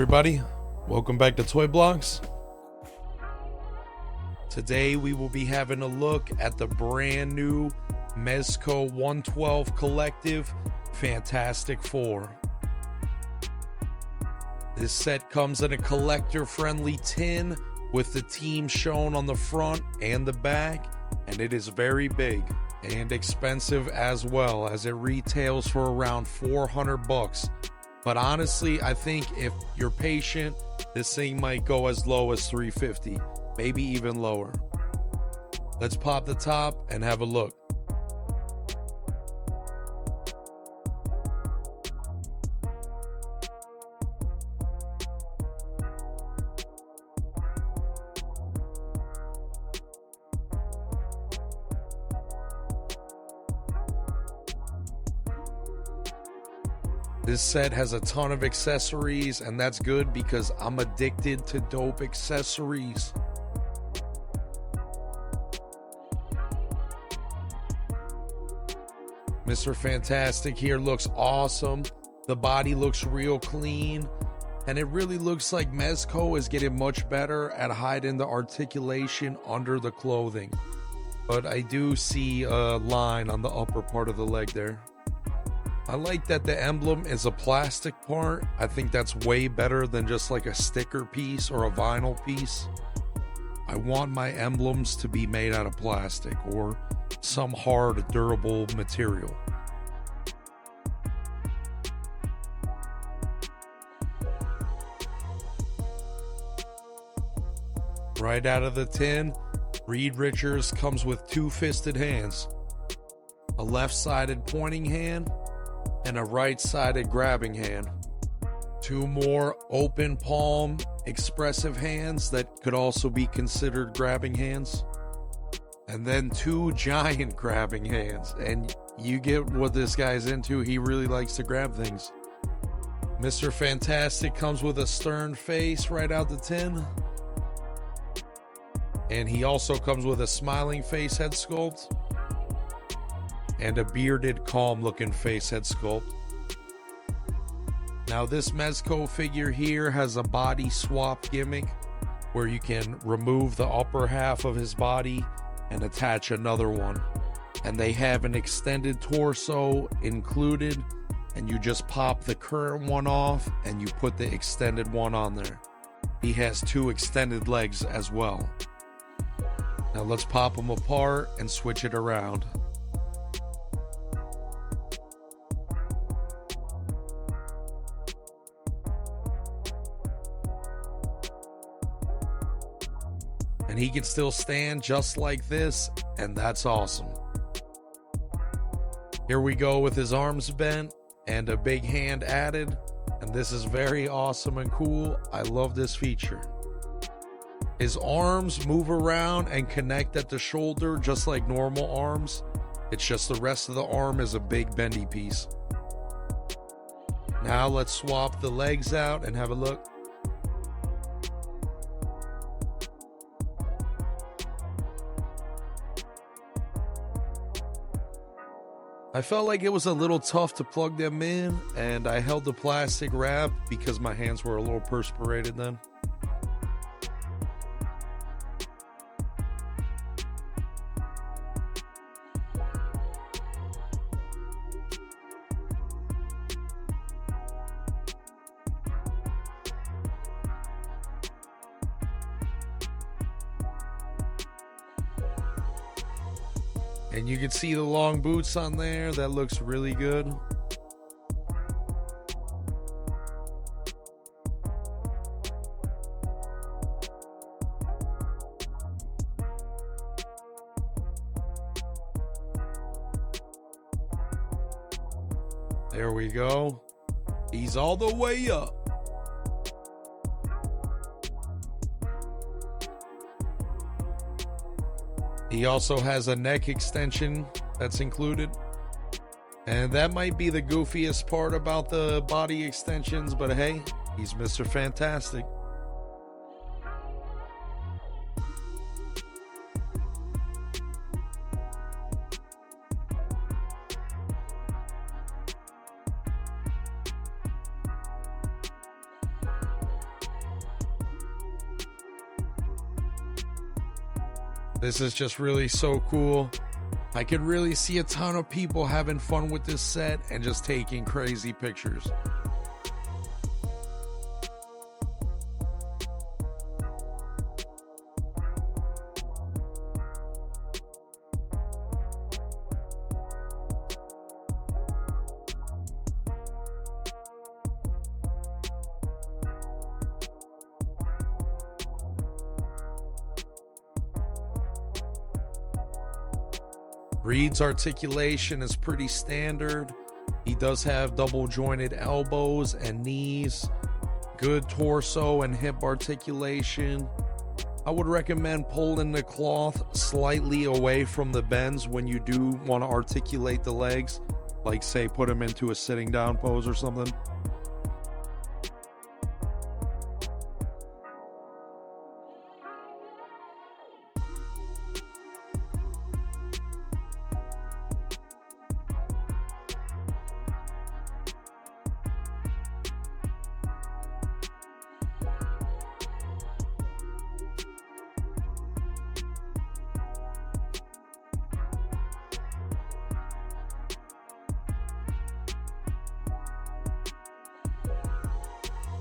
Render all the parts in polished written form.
everybody, welcome back to Toy Blocks. Today we will be having a look at the brand new Mezco 112 Collective Fantastic Four. This set comes in a collector-friendly tin with the team shown on the front and the back, and it is very big and expensive as well, as it retails for around $400. But honestly, I think if you're patient, this thing might go as low as $350, maybe even lower. Let's pop the top and have a look. This set has a ton of accessories, and that's good because I'm addicted to dope accessories. Mr. Fantastic here looks awesome. The body looks real clean, and it really looks like Mezco is getting much better at hiding the articulation under the clothing. But I do see a line on the upper part of the leg there. I like that the emblem is a plastic part. I think that's way better than just like a sticker piece or a vinyl piece. I want my emblems to be made out of plastic or some hard, durable material. Right out of the tin, Reed Richards comes with two-fisted hands, a left-sided pointing hand, and a right-sided grabbing hand. Two more open palm expressive hands that could also be considered grabbing hands. And then two giant grabbing hands. And you get what this guy's into. He really likes to grab things. Mr. Fantastic comes with a stern face right out the tin. And he also comes with a smiling face head sculpt and a bearded, calm-looking face head sculpt. Now, this Mezco figure here has a body swap gimmick where you can remove the upper half of his body and attach another one. And they have an extended torso included, and you just pop the current one off and you put the extended one on there. He has two extended legs as well. Now let's pop them apart and switch it around. And he can still stand just like this, and that's awesome. Here we go with his arms bent and a big hand added, and this is very awesome and cool. I love this feature. His arms move around and connect at the shoulder just like normal arms. It's just the rest of the arm is a big bendy piece. Now let's swap the legs out and have a look. I felt like it was a little tough to plug them in, and I held the plastic wrap because my hands were a little perspirated then. And you can see the long boots on there. That looks really good. There we go. He's all the way up. He also has a neck extension that's included. And that might be the goofiest part about the body extensions, but hey, he's Mr. Fantastic. This is just really so cool. I could really see a ton of people having fun with this set and just taking crazy pictures. Reed's articulation is pretty standard. He does have double jointed elbows and knees, good torso and hip articulation. I would recommend pulling the cloth slightly away from the bends when you do want to articulate the legs, like say put them into a sitting down pose or something.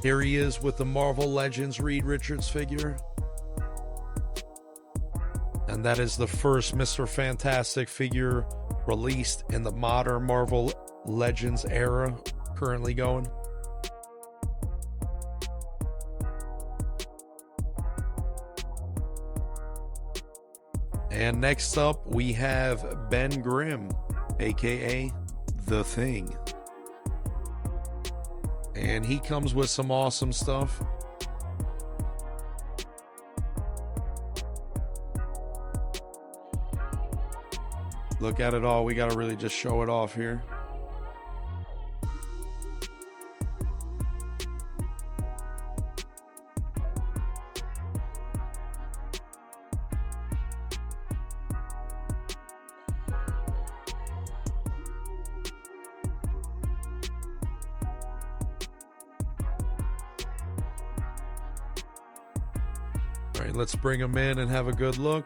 Here he is with the Marvel Legends Reed Richards figure. And that is the first Mr. Fantastic figure released in the modern Marvel Legends era currently going. And next up we have Ben Grimm, aka The Thing. And he comes with some awesome stuff. Look at it all. We got to really just show it off here. All right, let's bring him in and have a good look.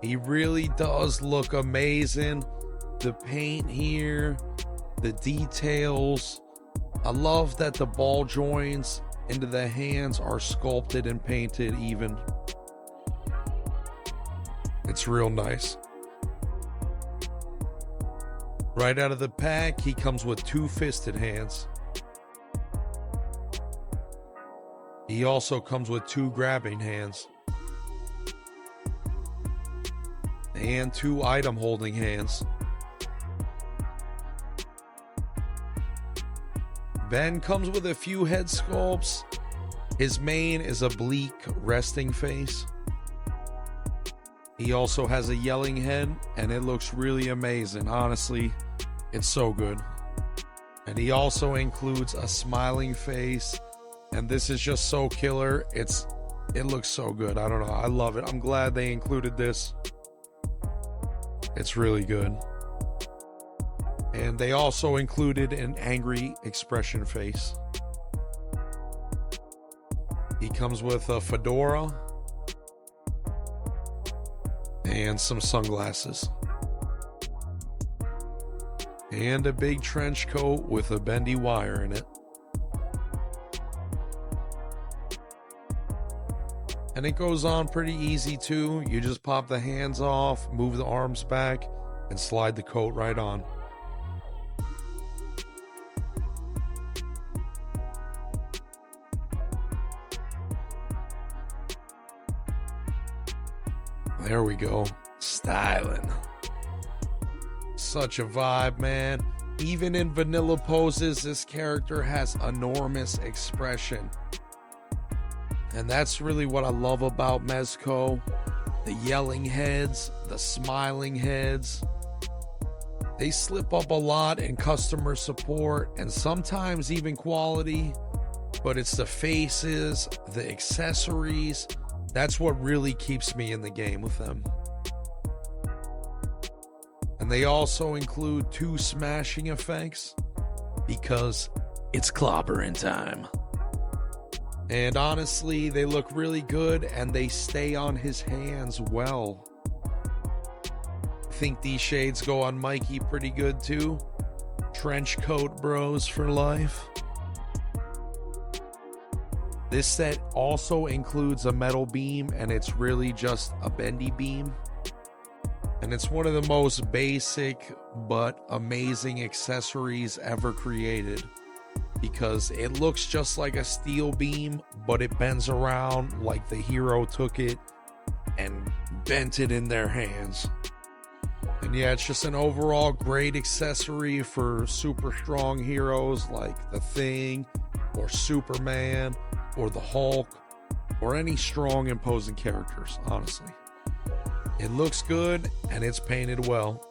He really does look amazing. The paint here, the details. I love that the ball joints into the hands are sculpted and painted even. It's real nice. Right out of the pack, he comes with two-fisted hands. He also comes with two grabbing hands. And two item holding hands. Ben comes with a few head sculpts. His mane is a bleak resting face. He also has a yelling head, and it looks really amazing. Honestly, it's so good. And he also includes a smiling face, and this is just so killer. It looks so good. I don't know. I love it. I'm glad they included this. It's really good. And they also included an angry expression face. He comes with a fedora and some sunglasses. And a big trench coat with a bendy wire in it. And it goes on pretty easy too. You just pop the hands off, move the arms back, and slide the coat right on. There we go. Styling. Such a vibe, man. Even in vanilla poses, this character has enormous expression. And that's really what I love about Mezco. The yelling heads, the smiling heads. They slip up a lot in customer support and sometimes even quality, but it's the faces, the accessories, that's what really keeps me in the game with them. And they also include 2 smashing effects because it's clobbering time. And honestly, they look really good and they stay on his hands well. I think these shades go on Mikey pretty good too. Trench coat bros for life. This set also includes a metal beam, and it's really just a bendy beam. And it's one of the most basic but amazing accessories ever created, because it looks just like a steel beam, but it bends around like the hero took it and bent it in their hands. And yeah, it's just an overall great accessory for super strong heroes like the Thing or Superman or the Hulk or any strong imposing characters, honestly. It looks good and it's painted well.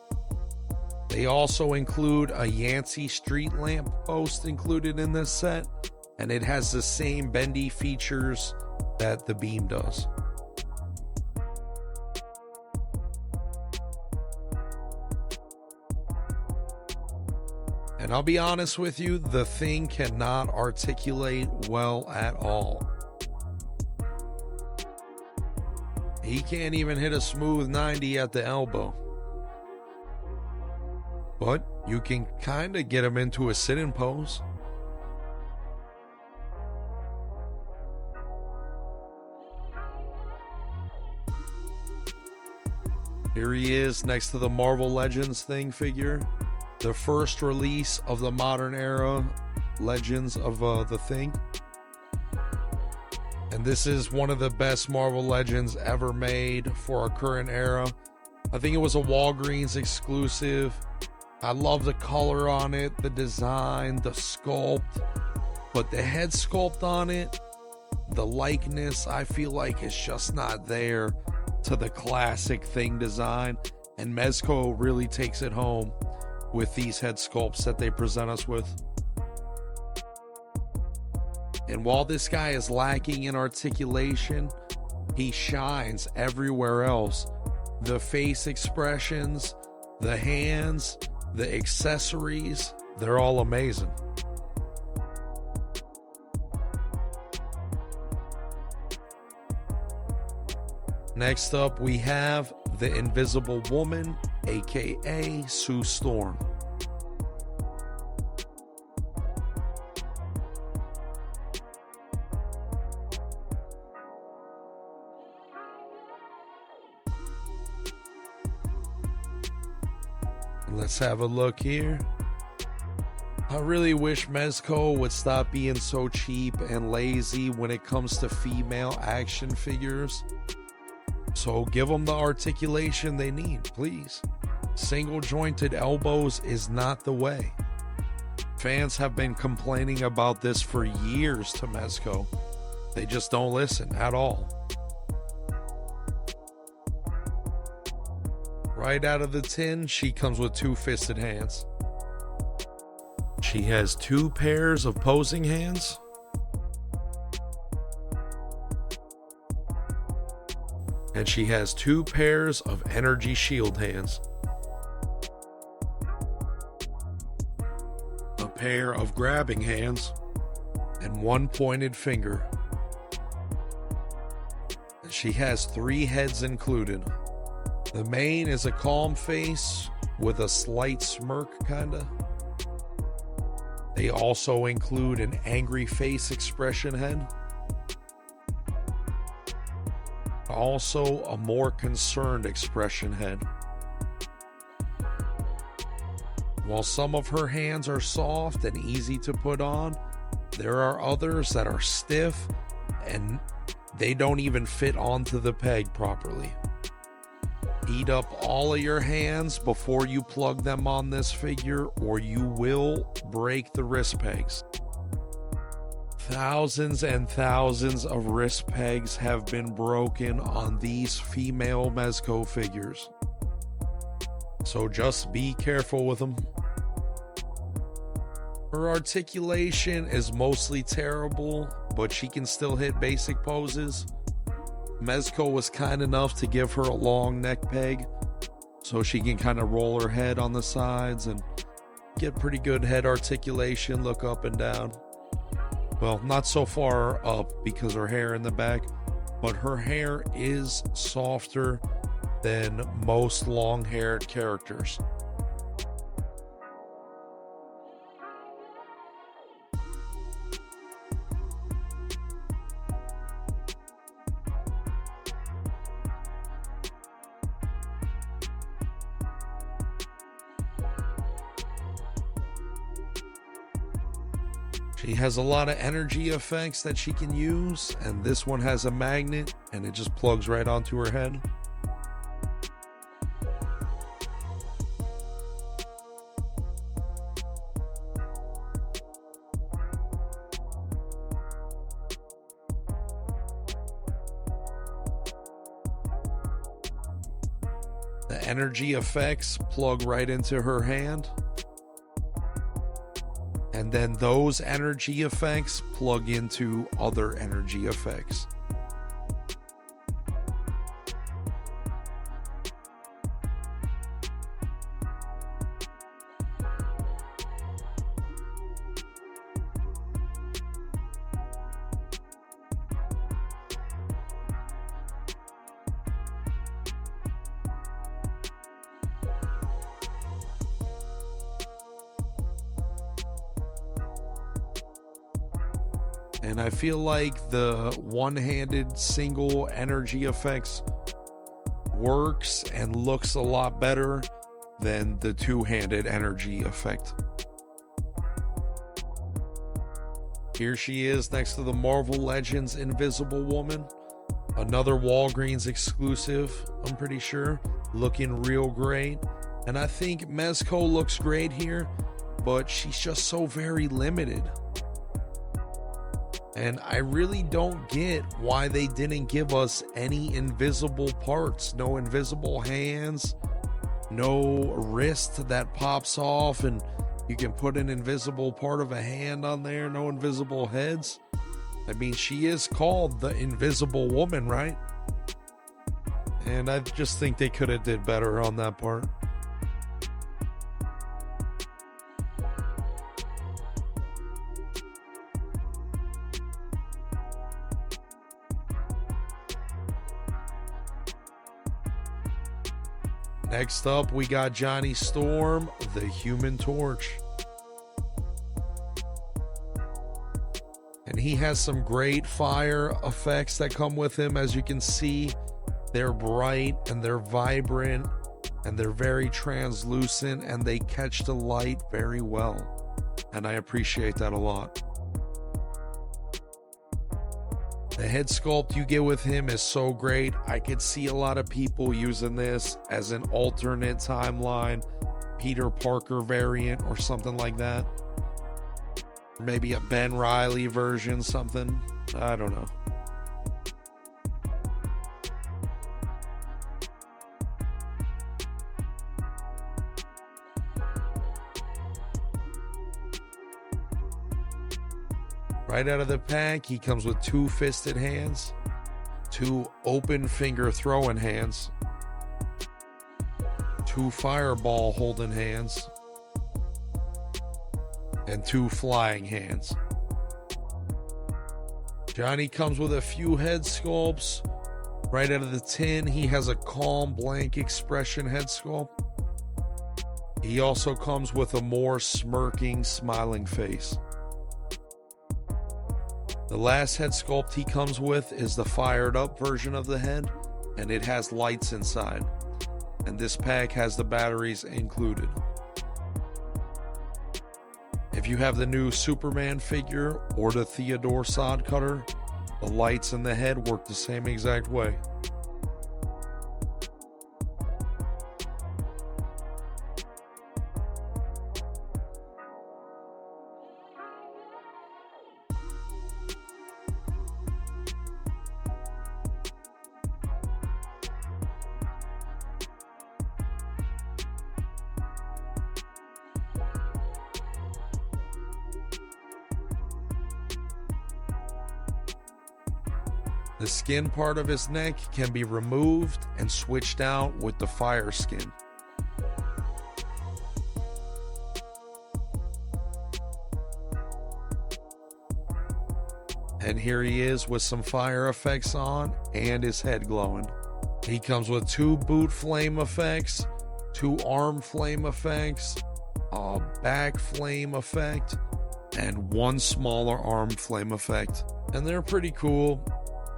They also include a Yancey street lamp post included in this set, and it has the same bendy features that the beam does. And I'll be honest with you, the Thing cannot articulate well at all. He can't even hit a smooth 90 at the elbow. But you can kind of get him into a sit-in pose. Here he is next to the Marvel Legends Thing figure. The first release of the modern era Legends of the Thing. And this is one of the best Marvel Legends ever made for our current era. I think it was a Walgreens exclusive. I love the color on it, the design, the sculpt. But the head sculpt on it, the likeness, I feel like it's just not there to the classic Thing design. And Mezco really takes it home with these head sculpts that they present us with. And while this guy is lacking in articulation, he shines everywhere else. The face expressions, the hands, the accessories, they're all amazing. Next up, we have the Invisible Woman, aka Sue Storm. Let's have a look here. I really wish Mezco would stop being so cheap and lazy when it comes to female action figures. So give them the articulation they need, please. Single jointed elbows is not the way. Fans have been complaining about this for years to Mezco. They just don't listen at all. Right out of the tin, she comes with 2-fisted hands. She has 2 pairs of posing hands. And she has 2 pairs of energy shield hands. A pair of grabbing hands. And 1 pointed finger. And she has 3 heads included. The main is a calm face with a slight smirk, kinda. They also include an angry face expression head. Also a more concerned expression head. While some of her hands are soft and easy to put on, there are others that are stiff and they don't even fit onto the peg properly. Heat up all of your hands before you plug them on this figure, or you will break the wrist pegs. Thousands and thousands of wrist pegs have been broken on these female Mezco figures. So just be careful with them. Her articulation is mostly terrible, but she can still hit basic poses. Mezco was kind enough to give her a long neck peg so she can kind of roll her head on the sides and get pretty good head articulation, look up and down. Well, not so far up because her hair in the back, but her hair is softer than most long-haired characters. She has a lot of energy effects that she can use, and this one has a magnet and it just plugs right onto her head. The energy effects plug right into her hand. And then those energy effects plug into other energy effects. And I feel like the one-handed single energy effects works and looks a lot better than the two-handed energy effect. Here she is next to the Marvel Legends Invisible Woman. Another Walgreens exclusive, I'm pretty sure. Looking real great. And I think Mezco looks great here, but she's just so very limited. And I really don't get why they didn't give us any invisible parts. No invisible hands, no wrist that pops off and you can put an invisible part of a hand on there. No invisible heads. I mean, she is called the Invisible Woman, right? And I just think they could have did better on that part. Next up, we got Johnny Storm, the Human Torch. And he has some great fire effects that come with him. As you can see, they're bright and they're vibrant and they're very translucent and they catch the light very well. And I appreciate that a lot. The head sculpt you get with him is so great. I could see a lot of people using this as an alternate timeline, Peter Parker variant or something like that. Maybe a Ben Reilly version, something. I don't know. Right out of the pack, he comes with 2 fisted hands, 2 open finger throwing hands, 2 fireball holding hands, and 2 flying hands. Johnny comes with a few head sculpts. Right out of the tin, he has a calm, blank expression head sculpt. He also comes with a more smirking, smiling face. The last head sculpt he comes with is the fired up version of the head, and it has lights inside. And this pack has the batteries included. If you have the new Superman figure or the Theodore sod cutter, the lights in the head work the same exact way. The skin part of his neck can be removed and switched out with the fire skin. And here he is with some fire effects on and his head glowing. He comes with 2 boot flame effects, 2 arm flame effects, a back flame effect, and 1 smaller arm flame effect. And they're pretty cool.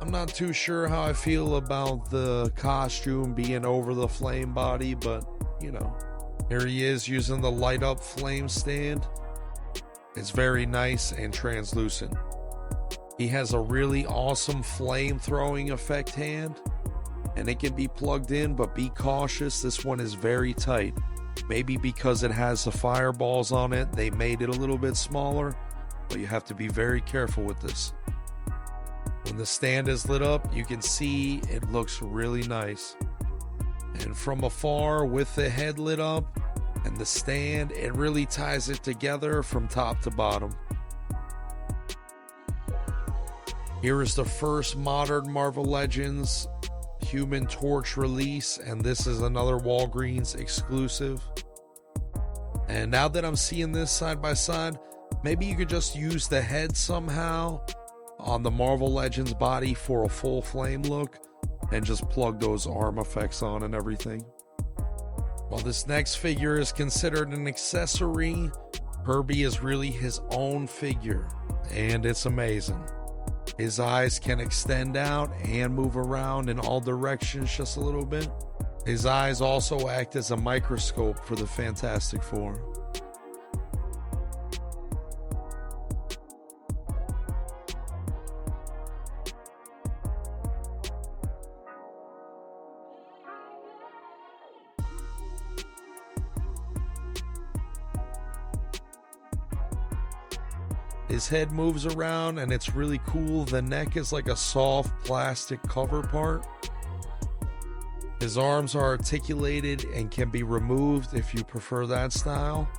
I'm not too sure how I feel about the costume being over the flame body, but you know. Here he is using the light up flame stand. It's very nice and translucent. He has a really awesome flame throwing effect hand, and it can be plugged in, but be cautious, this one is very tight. Maybe because it has the fireballs on it, they made it a little bit smaller, but you have to be very careful with this. When the stand is lit up, you can see it looks really nice. And from afar, with the head lit up and the stand, it really ties it together from top to bottom. Here is the first modern Marvel Legends Human Torch release, and this is another Walgreens exclusive. And now that I'm seeing this side by side, maybe you could just use the head somehow on the Marvel Legends body for a full flame look and just plug those arm effects on and everything. While this next figure is considered an accessory, Herbie is really his own figure, and it's amazing. His eyes can extend out and move around in all directions just a little bit. His eyes also act as a microscope for the Fantastic Four. His head moves around and it's really cool. The neck is like a soft plastic cover part. His arms are articulated and can be removed if you prefer that style.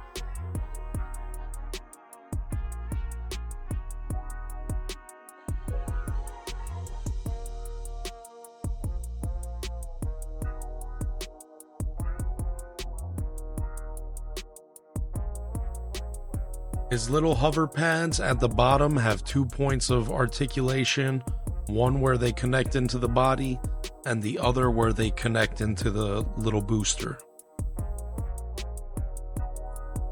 His little hover pads at the bottom have 2 points of articulation, one where they connect into the body and the other where they connect into the little booster.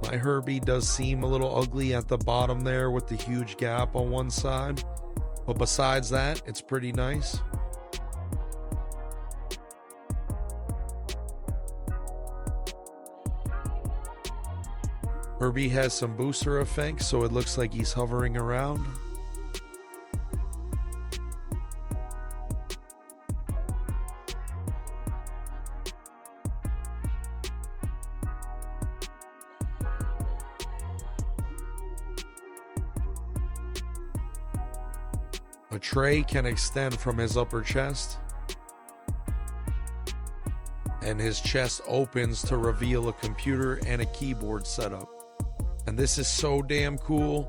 My Herbie does seem a little ugly at the bottom there with the huge gap on one side, but besides that, it's pretty nice. Herbie has some booster effects, so it looks like he's hovering around. A tray can extend from his upper chest, and his chest opens to reveal a computer and a keyboard setup. And this is so damn cool.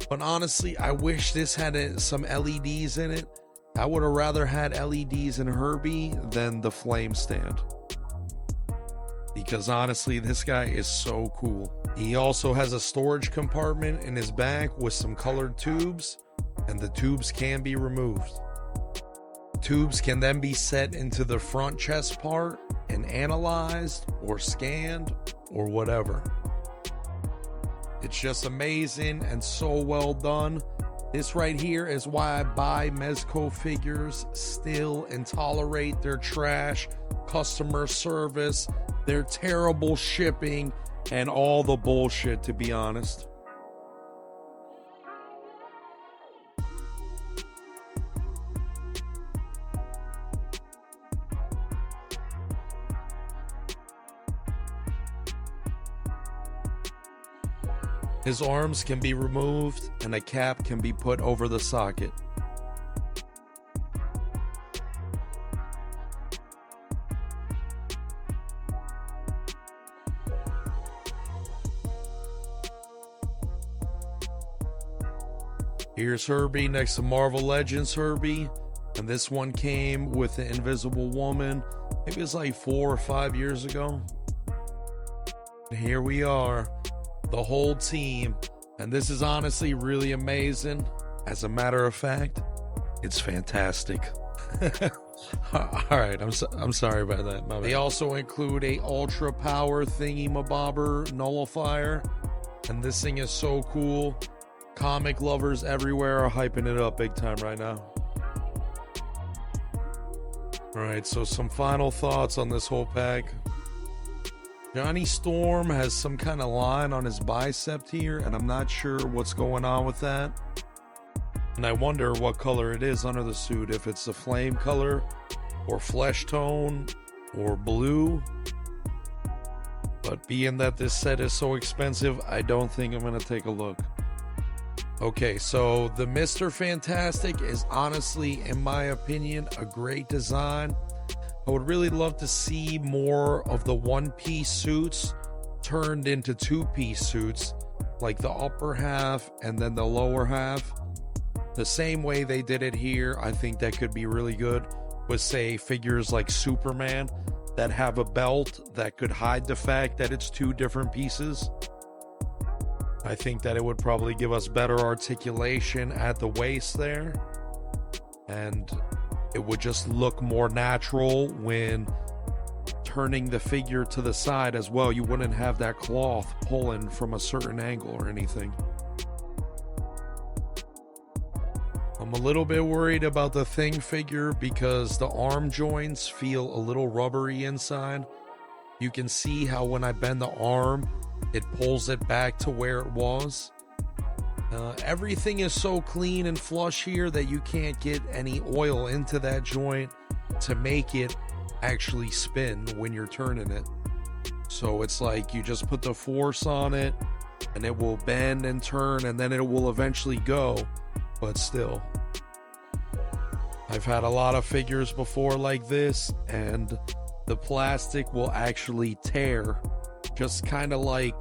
But honestly, I wish this had some LEDs in it. I would have rather had LEDs in Herbie than the flame stand. Because honestly, this guy is so cool. He also has a storage compartment in his back with some colored tubes, and the tubes can be removed. Tubes can then be set into the front chest part and analyzed or scanned or whatever. It's just amazing and so well done. This right here is why I buy Mezco figures still and tolerate their trash, customer service, their terrible shipping, and all the bullshit, to be honest. His arms can be removed and a cap can be put over the socket. Here's Herbie next to Marvel Legends Herbie. And this one came with the Invisible Woman. Maybe it was like 4 or 5 years ago. And here we are, the whole team. And this is honestly really amazing. As a matter of fact, it's fantastic. All right, I'm sorry about that. They also include a ultra power thingy mabobber nullifier. And this thing is so cool. Comic lovers everywhere are hyping it up big time right now. Alright, so some final thoughts on this whole pack. Johnny Storm has some kind of line on his bicep here, and I'm not sure what's going on with that. And I wonder what color it is under the suit, if it's a flame color, or flesh tone, or blue. But being that this set is so expensive, I don't think I'm going to take a look. Okay, so the Mr. Fantastic is honestly, in my opinion, a great design. I would really love to see more of the one-piece suits turned into two-piece suits, like the upper half and then the lower half. The same way they did it here, I think that could be really good with, say, figures like Superman that have a belt that could hide the fact that it's two different pieces. I think that it would probably give us better articulation at the waist there, and it would just look more natural when turning the figure to the side as well. You wouldn't have that cloth pulling from a certain angle or anything. I'm a little bit worried about the Thing figure because the arm joints feel a little rubbery inside. You can see how when I bend the arm, it pulls it back to where it was. Everything is so clean and flush here that you can't get any oil into that joint to make it actually spin when you're turning it. So it's like you just put the force on it and it will bend and turn and then it will eventually go. But still, I've had a lot of figures before like this, and the plastic will actually tear, just kind of like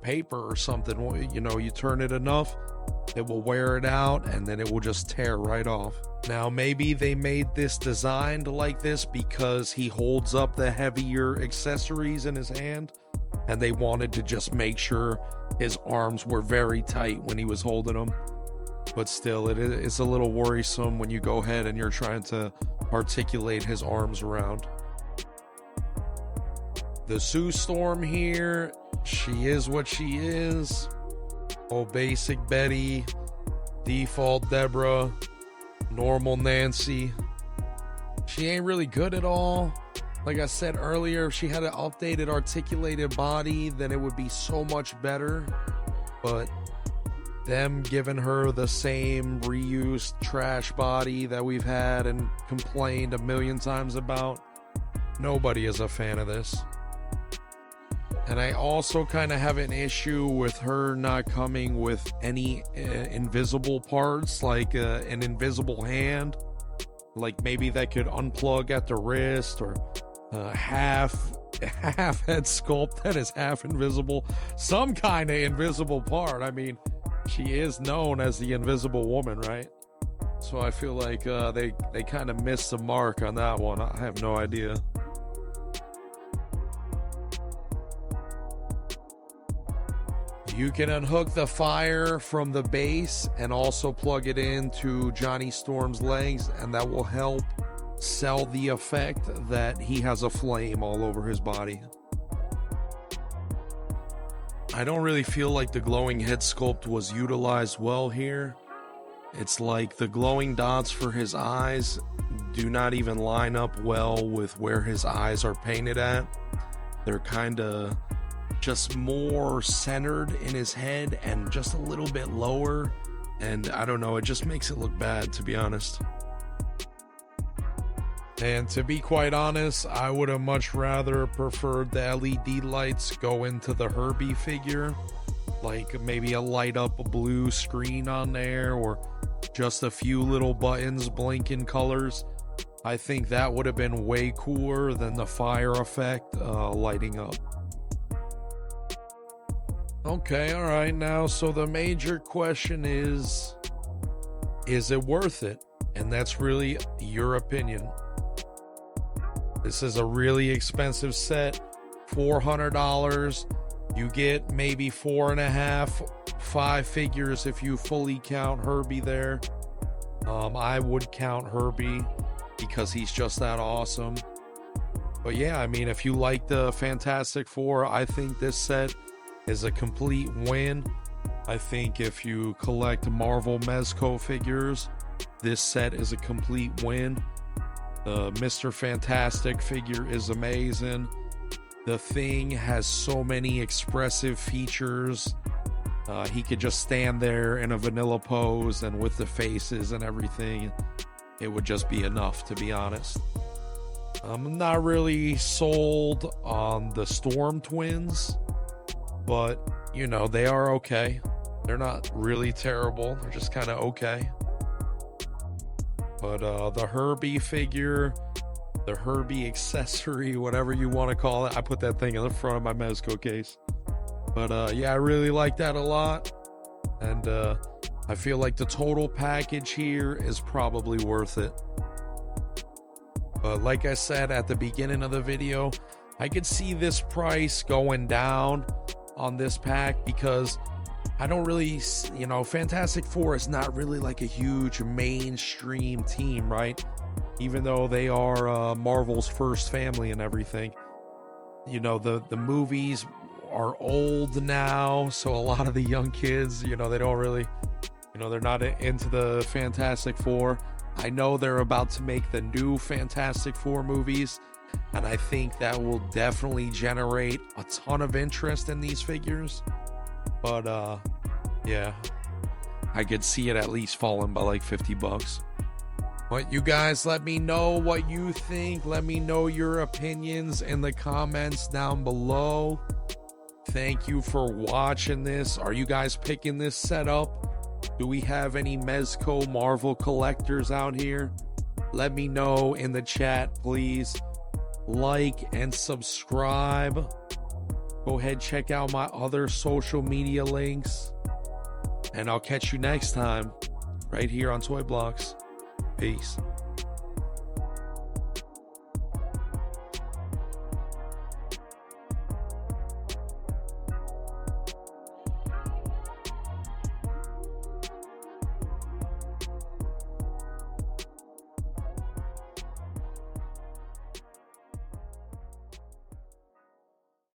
paper or something. You know, you turn it enough, it will wear it out, and then it will just tear right off. Now, maybe they made this designed like this because he holds up the heavier accessories in his hand, and they wanted to just make sure his arms were very tight when he was holding them. But still, it's a little worrisome when you go ahead and you're trying to articulate his arms around. The Sue Storm here, she is what she is. Oh, basic Betty, default Deborah, normal Nancy. She ain't really good at all. Like I said earlier, if she had an updated articulated body, then it would be so much better. But them giving her the same reused trash body that we've had and complained a million times about, nobody is a fan of this. And I also kind of have an issue with her not coming with any invisible parts, like an invisible hand, like maybe that could unplug at the wrist, or half head sculpt that is half invisible, some kind of invisible part. I mean, she is known as the Invisible Woman, right? So I feel like they kind of missed the mark on that one. I have no idea. You can unhook the fire from the base and also plug it into Johnny Storm's legs, and that will help sell the effect that he has a flame all over his body. I don't really feel like the glowing head sculpt was utilized well here. It's like the glowing dots for his eyes do not even line up well with where his eyes are painted at. They're kind of just more centered in his head and just a little bit lower, and I don't know, it just makes it look bad, to be honest. And to be quite honest, I would have much rather preferred the LED lights go into the Herbie figure, like maybe a light up a blue screen on there, or just a few little buttons blinking colors. I think that would have been way cooler than the fire effect lighting up. Okay, alright, now, so the major question is it worth it? and that's really your opinion. This is a really expensive set, $400. You get maybe 4.5, 5 figures if you fully count Herbie there. I would count Herbie because he's just that awesome. But yeah, I mean, if you like the Fantastic Four, I think this set is a complete win. I think if you collect Marvel Mezco figures, this set is a complete win. The Mr. Fantastic figure is amazing. The Thing has so many expressive features. He could just stand there in a vanilla pose, and with the faces and everything, it would just be enough, to be honest. I'm not really sold on the Storm Twins, but, you know, they are okay. They're not really terrible. They're just kind of okay. But the Herbie figure, the Herbie accessory, whatever you want to call it, I put that thing in the front of my Mezco case. But yeah, I really like that a lot. And I feel like the total package here is probably worth it. But like I said at the beginning of the video, I could see this price going down on this pack because I don't really, you know, Fantastic Four is not really like a huge mainstream team, right? Even though they are Marvel's first family and everything. You know, the movies are old now, so a lot of the young kids, you know, they don't really, you know, they're not into the Fantastic Four. I know they're about to make the new Fantastic Four movies, and I think that will definitely generate a ton of interest in these figures. But yeah, I could see it at least falling by like $50. But you guys, let me know what you think. Let me know your opinions in the comments down below. Thank you for watching this. Are you guys picking this set up? Do we have any Mezco Marvel collectors out here? Let me know in the chat, please. Like and subscribe. Go ahead, check out my other social media links. And I'll catch you next time right here on Toy Blocks. Peace.